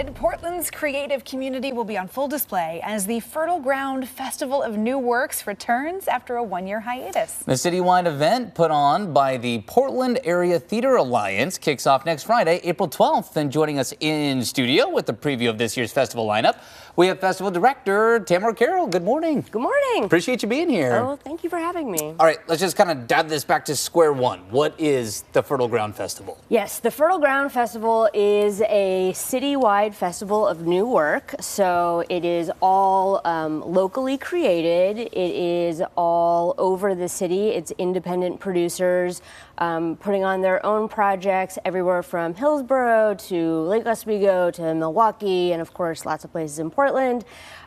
Portland's creative community will be on full display as the Fertile Ground Festival of New Works returns after a one-year hiatus. The citywide event put on by the Portland Area Theater Alliance kicks off next Friday, April 12th. And joining us in studio with the preview of this year's festival lineup, we have Festival Director Tamara Carroll. Good morning. Good morning. Appreciate you being here. Oh, thank you for having me. All right, let's just kind of dive this back to square one. What is the Fertile Ground Festival? Yes, the Fertile Ground Festival is a citywide festival of new work. So it is all locally created. It is all over the city. It's independent producers putting on their own projects everywhere from Hillsborough to Lake Oswego to Milwaukee, and of course lots of places in Portland.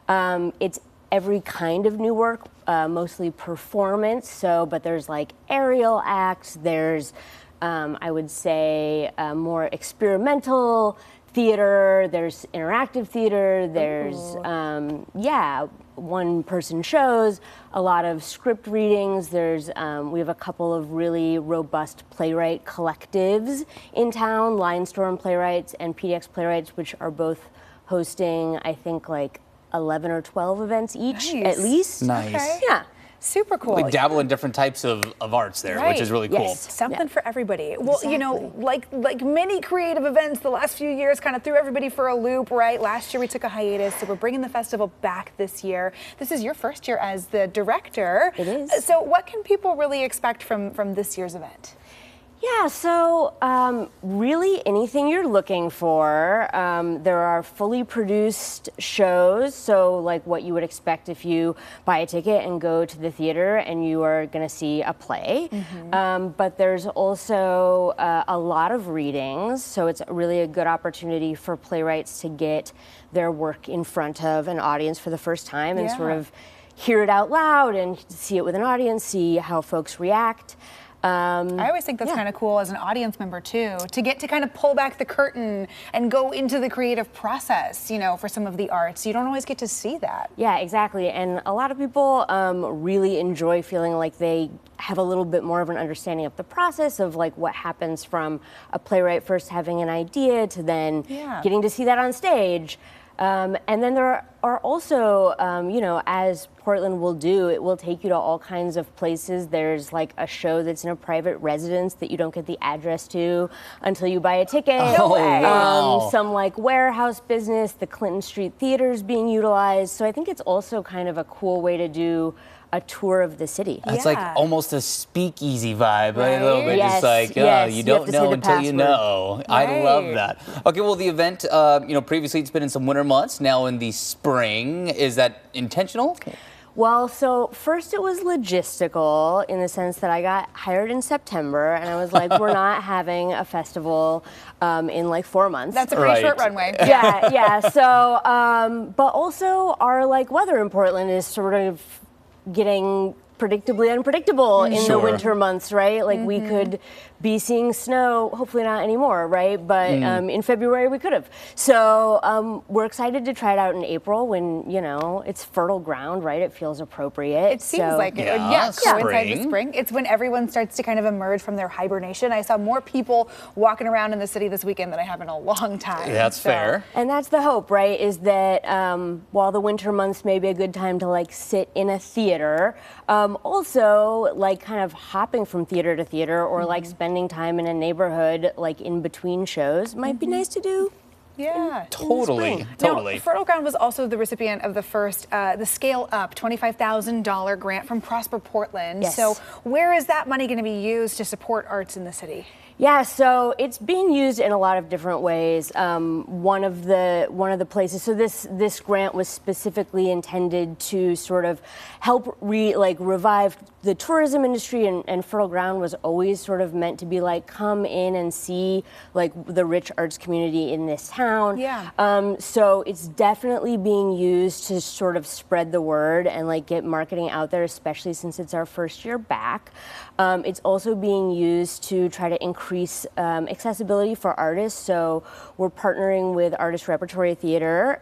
It's every kind of new work, mostly performance. But there's like aerial acts. There's, I would say, more experimental theater. There's interactive theater. There's, one-person shows. A lot of script readings. There's, we have a couple of really robust playwright collectives in town, Lion Storm Playwrights and PDX Playwrights, which are both hosting, I think, like 11 or 12 events each, at least. Nice. Okay. Yeah. Super cool. We dabble in different types of arts there, which is really cool. Yes. Something for everybody. Well, you know, like many creative events, the last few years kind of threw everybody for a loop, right? Last year we took a hiatus, so we're bringing the festival back this year. This is your first year as the director. It is. So what can people really expect from this year's event? Yeah, so really anything you're looking for. There are fully produced shows, so like what you would expect if you buy a ticket and go to the theater and you are going to see a play. But there's also a lot of readings, so it's really a good opportunity for playwrights to get their work in front of an audience for the first time and sort of hear it out loud and see it with an audience, see how folks react. I always think that's kind of cool as an audience member too, to get to kind of pull back the curtain and go into the creative process, you know, for some of the arts. You don't always get to see that. Yeah, exactly. And a lot of people really enjoy feeling like they have a little bit more of an understanding of the process of like what happens from a playwright first having an idea to then getting to see that on stage. And then there are also, you know, as Portland will do, it will take you to all kinds of places. There's like a show that's in a private residence that you don't get the address to until you buy a ticket. Wow. Some like warehouse business, the Clinton Street Theater is being utilized. So I think it's also kind of a cool way to do a tour of the city. It's like almost a speakeasy vibe, right? A little bit, Yes, just like, yes. you don't know until you know. I love Right. that. Okay, well, the event, you know, previously it's been in some winter months, now in the spring. Is that intentional? Well, so first it was logistical in the sense that I got hired in September and I was like, we're not having a festival in like 4 months. That's a pretty short runway. Yeah. So, but also our like weather in Portland is sort of getting predictably unpredictable in the winter months, right? Like we could be seeing snow, hopefully not anymore, right? But in February we could have. So we're excited to try it out in April when, you know, it's fertile ground, right? It feels appropriate. It seems like it would, coincide with spring. It's when everyone starts to kind of emerge from their hibernation. I saw more people walking around in the city this weekend than I have in a long time. That's fair. And that's the hope, right? Is that while the winter months may be a good time to like sit in a theater, also like kind of hopping from theater to theater or like spending time in a neighborhood like in between shows might be nice to do. Yeah. Totally. Now, Fertile Ground was also the recipient of the first, the Scale Up $25,000 grant from Prosper Portland. Yes. So where is that money going to be used to support arts in the city? Yeah, so it's being used in a lot of different ways. One of the places. So this grant was specifically intended to sort of help revive the tourism industry, and Fertile Ground was always sort of meant to be like, come in and see like the rich arts community in this town. Yeah. So it's definitely being used to sort of spread the word and like get marketing out there, especially since it's our first year back. It's also being used to try to increase increase accessibility for artists. So we're partnering with Artist Repertory Theater,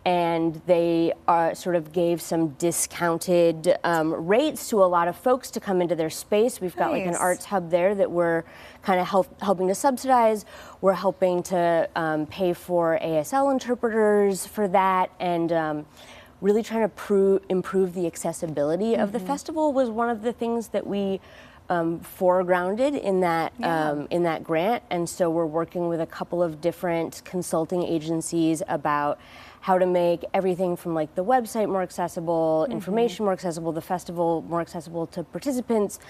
and they sort of gave some discounted rates to a lot of folks to come into their space. We've got like an arts hub there that we're kind of helping to subsidize. We're helping to pay for ASL interpreters for that, and really trying to improve the accessibility of the festival was one of the things that we foregrounded in that grant. And so we're working with a couple of different consulting agencies about how to make everything from like the website more accessible, information more accessible, the festival more accessible to participants,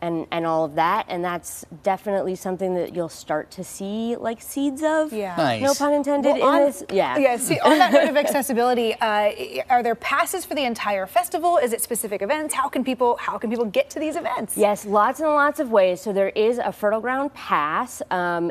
and all of that. And that's definitely something that you'll start to see like seeds of. Yeah. Nice. No pun intended in this. Yeah. Yeah. See, on that note of accessibility, are there passes for the entire festival? Is it specific events? How can people get to these events? Yes, lots and lots of ways. So there is a Fertile Ground Pass.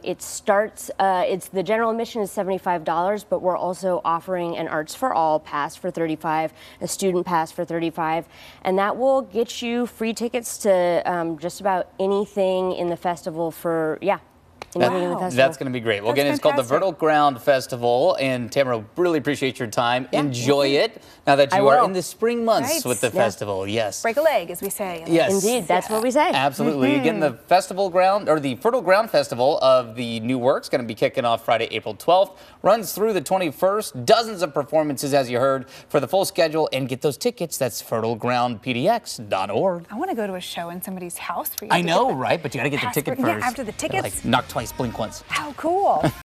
It starts, the general admission is $75, but we're also offering an Arts for All pass for $35, a student pass for $35, and that will get you free tickets to just about anything in the festival for, anything in the festival. That's going to be great. Well, again, it's called the Fertile Ground Festival, and Tamara, really appreciate your time. Yeah. Enjoy it now that you are in the spring months with the festival. Yes. Break a leg, as we say. Yes. Indeed, that's what we say. Absolutely. Again, the Festival Ground, or the Fertile Ground Festival of the New Works, going to be kicking off Friday, April 12th. Runs through the 21st. Dozens of performances, as you heard. For the full schedule and get those tickets, that's fertilegroundpdx.org. I want to go to a show in somebody's house for you. I know, right? But you got to get the ticket first. Yeah, after the tickets. Like knock twice, blink once. How cool.